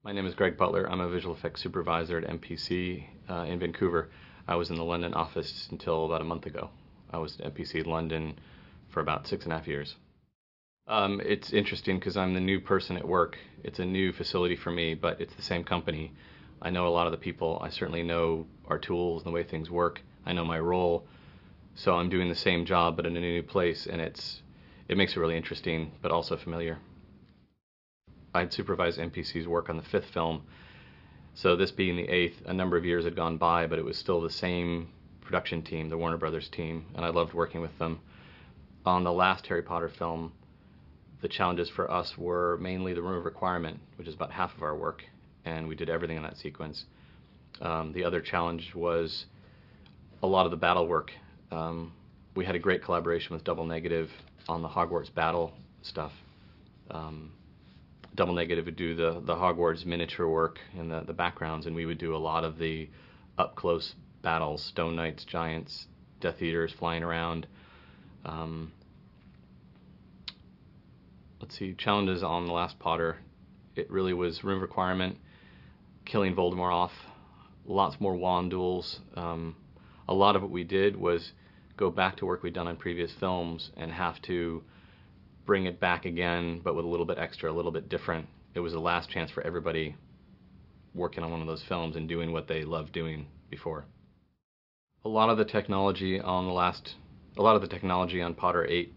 My name is Greg Butler. I'm a visual effects supervisor at MPC in Vancouver. I was in the London office until about a month ago. I was at MPC London for about 6.5 years. It's interesting because I'm the new person at work. It's a new facility for me, but it's the same company. I know a lot of the people. I certainly know our tools and the way things work. I know my role. So I'm doing the same job but in a new place, and it makes it really interesting but also familiar. I'd supervised MPC's work on the 5th film, so this being the 8th, a number of years had gone by, but it was still the same production team, the Warner Brothers team, and I loved working with them. On the last Harry Potter film, the challenges for us were mainly the room of requirement, which is about half of our work, and we did everything in that sequence. The other challenge was a lot of the battle work. We had a great collaboration with Double Negative on the Hogwarts battle stuff. Double Negative would do the Hogwarts miniature work and the backgrounds, and we would do a lot of the up-close battles, Stone Knights, Giants, Death Eaters flying around. Let's see, challenges on The Last Potter. It really was room requirement, killing Voldemort off, lots more wand duels. A lot of what we did was go back to work we'd done on previous films and have to bring it back again, but with a little bit extra, a little bit different. It was the last chance for everybody working on one of those films and doing what they loved doing before. A lot of the technology on Potter 8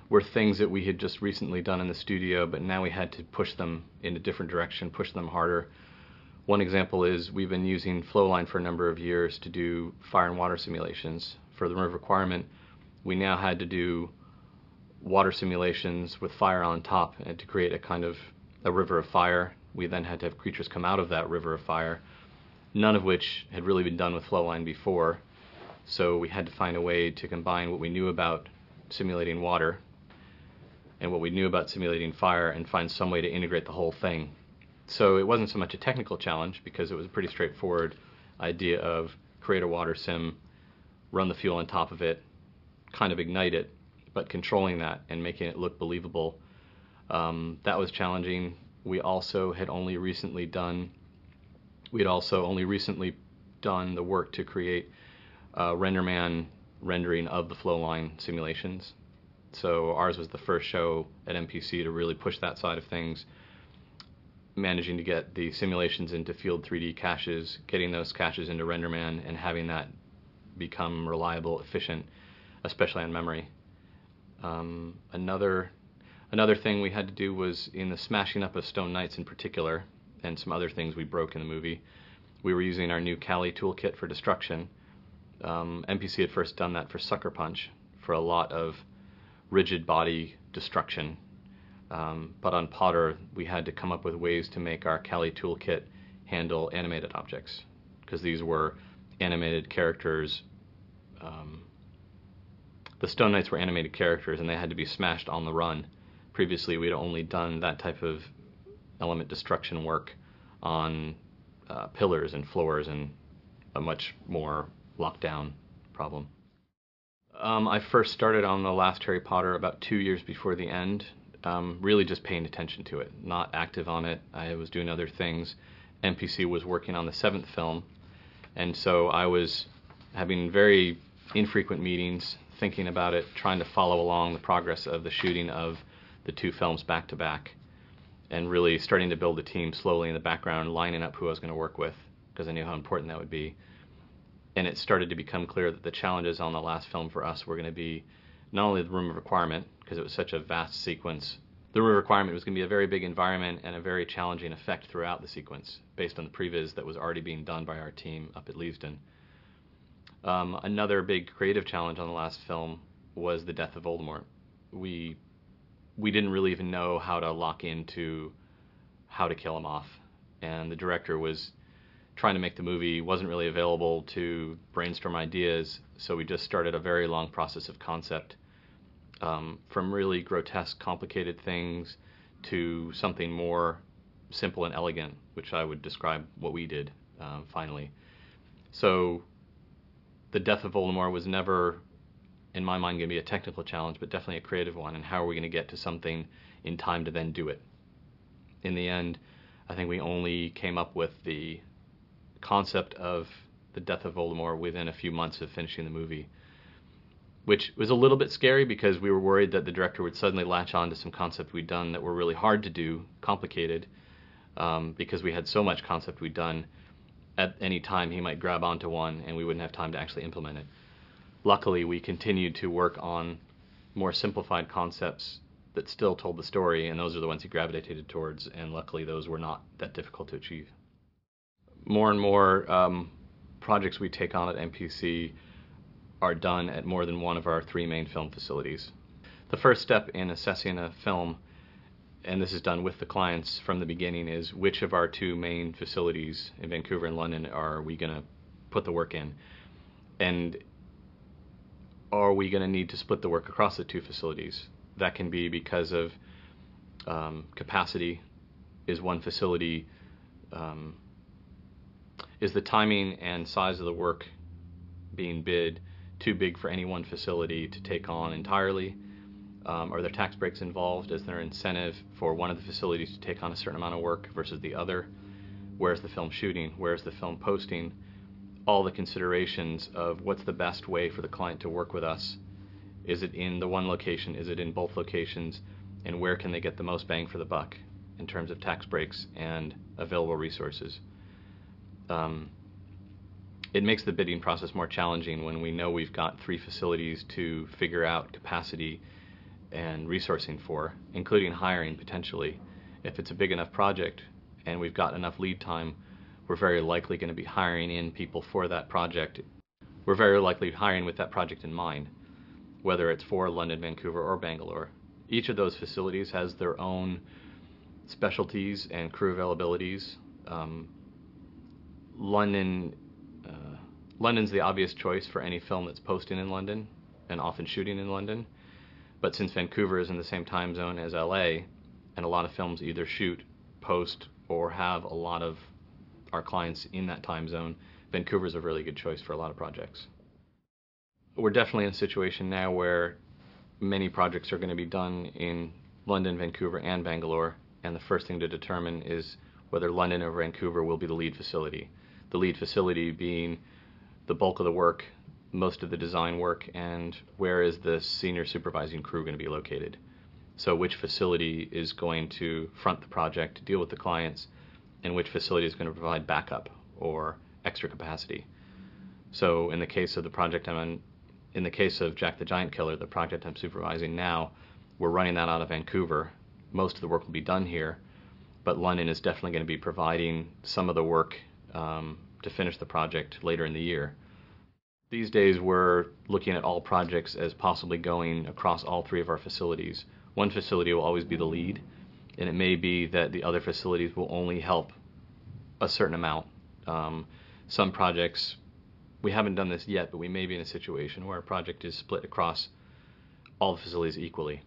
were things that we had just recently done in the studio, but now we had to push them in a different direction, push them harder. One example is we've been using Flowline for a number of years to do fire and water simulations. For the room of requirement, we now had to do water simulations with fire on top, and to create a kind of a river of fire. We then had to have creatures come out of that river of fire, none of which had really been done with Flowline before. So we had to find a way to combine what we knew about simulating water and what we knew about simulating fire and find some way to integrate the whole thing. So it wasn't so much a technical challenge because it was a pretty straightforward idea of create a water sim, run the fuel on top of it, kind of ignite it, but controlling that and making it look believable, that was challenging. We had only recently done the work to create RenderMan rendering of the Flowline simulations. So ours was the first show at MPC to really push that side of things, managing to get the simulations into Field 3D caches, getting those caches into RenderMan, and having that become reliable, efficient, especially on memory. Another thing we had to do was in the smashing up of Stone Knights in particular, and some other things we broke in the movie, we were using our new Kali toolkit for destruction. MPC had first done that for Sucker Punch, for a lot of rigid body destruction. But on Potter, we had to come up with ways to make our Kali toolkit handle animated objects, because these were animated characters. The Stone Knights were animated characters, and they had to be smashed on the run. Previously, we'd only done that type of element destruction work on pillars and floors, and a much more locked down problem. I first started on the last Harry Potter about 2 years before the end, really just paying attention to it, not active on it. I was doing other things. MPC was working on the 7th film, and so I was having very infrequent meetings, thinking about it, trying to follow along the progress of the shooting of the 2 films back to back, and really starting to build a team slowly in the background, lining up who I was going to work with, because I knew how important that would be. And it started to become clear that the challenges on the last film for us were going to be not only the room of requirement, because it was such a vast sequence. The room of requirement was going to be a very big environment and a very challenging effect throughout the sequence, based on the previs that was already being done by our team up at Leavesden. Another big creative challenge on the last film was the death of Voldemort. We didn't really even know how to lock into how to kill him off, and the director was trying to make the movie, wasn't really available to brainstorm ideas, so we just started a very long process of concept, from really grotesque, complicated things to something more simple and elegant, which I would describe what we did finally. So the death of Voldemort was never, in my mind, going to be a technical challenge, but definitely a creative one, and how are we going to get to something in time to then do it? In the end, I think we only came up with the concept of the death of Voldemort within a few months of finishing the movie, which was a little bit scary because we were worried that the director would suddenly latch on to some concept we'd done that were really hard to do, complicated, because we had so much concept we'd done. At any time he might grab onto one and we wouldn't have time to actually implement it. Luckily, we continued to work on more simplified concepts that still told the story, and those are the ones he gravitated towards, and luckily those were not that difficult to achieve. More and more projects we take on at MPC are done at more than one of our 3 main film facilities. The first step in assessing a film, and this is done with the clients from the beginning, is which of our 2 main facilities in Vancouver and London are we going to put the work in, and are we going to need to split the work across the 2 facilities. That can be because of capacity. Is one facility, is the timing and size of the work being bid too big for any one facility to take on entirely? Are there tax breaks involved? Is there incentive for one of the facilities to take on a certain amount of work versus the other? Where's the film shooting? Where's the film posting? All the considerations of what's the best way for the client to work with us. Is it in the one location? Is it in both locations? And where can they get the most bang for the buck in terms of tax breaks and available resources? It makes the bidding process more challenging when we know we've got 3 facilities to figure out capacity and resourcing for, including hiring potentially. If it's a big enough project and we've got enough lead time, we're very likely going to be hiring in people for that project. We're very likely hiring with that project in mind, whether it's for London, Vancouver, or Bangalore. Each of those facilities has their own specialties and crew availabilities. London's the obvious choice for any film that's posting in London and often shooting in London. But since Vancouver is in the same time zone as LA, and a lot of films either shoot, post, or have a lot of our clients in that time zone, Vancouver's a really good choice for a lot of projects. We're definitely in a situation now where many projects are going to be done in London, Vancouver, and Bangalore, and the first thing to determine is whether London or Vancouver will be the lead facility. The lead facility being the bulk of the work, most of the design work, and where is the senior supervising crew going to be located. So which facility is going to front the project, deal with the clients, and which facility is going to provide backup or extra capacity. So in the case of the project in the case of Jack the Giant Killer, the project I'm supervising now, we're running that out of Vancouver. Most of the work will be done here, but London is definitely going to be providing some of the work to finish the project later in the year. These days we're looking at all projects as possibly going across all 3 of our facilities. One facility will always be the lead, and it may be that the other facilities will only help a certain amount. Some projects, we haven't done this yet, but we may be in a situation where a project is split across all the facilities equally.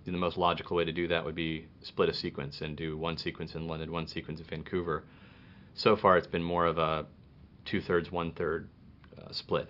The most logical way to do that would be split a sequence and do one sequence in London, one sequence in Vancouver. So far it's been more of a 2/3, 1/3 split,